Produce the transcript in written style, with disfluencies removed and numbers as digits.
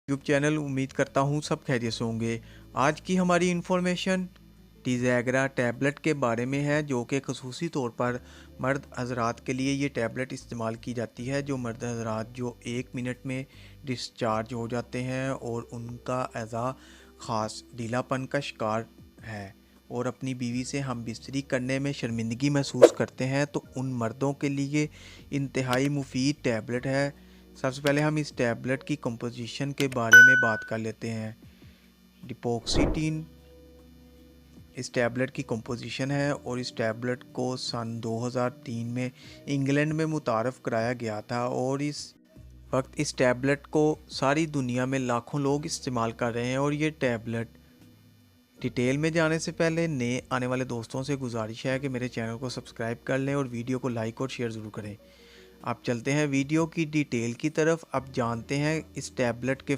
YouTube channel. उम्मीद करता हूँ सब खैरियत से होंगे। आज की हमारी इन्फॉर्मेशन टीज़ैगरा टैबलेट के बारे में है, जो कि खसूसी तौर पर मर्द हजरात के लिए ये टैबलेट इस्तेमाल की जाती है। जो मर्द हजरात जो 1 मिनट में डिस्चार्ज हो जाते हैं और उनका ऐसा ख़ास ढीलापन का शिकार है और अपनी बीवी से हम बिस्तरी करने में शर्मिंदगी महसूस करते हैं, तो उन मर्दों के लिए इंतहाई मुफीद टैबलेट है। सबसे पहले हम इस टैबलेट की कंपोजिशन के बारे में बात कर लेते हैं। डिपोक्सिटीन इस टैबलेट की कंपोजिशन है और इस टैबलेट को सन 2003 में इंग्लैंड में मुतारफ़ कराया गया था और इस वक्त इस टैबलेट को सारी दुनिया में लाखों लोग इस्तेमाल कर रहे हैं। और ये टैबलेट डिटेल में जाने से पहले नए आने वाले दोस्तों से गुजारिश है कि मेरे चैनल को सब्सक्राइब कर लें और वीडियो को लाइक और शेयर ज़रूर करें। अब चलते हैं वीडियो की डिटेल की तरफ। अब जानते हैं इस टैबलेट के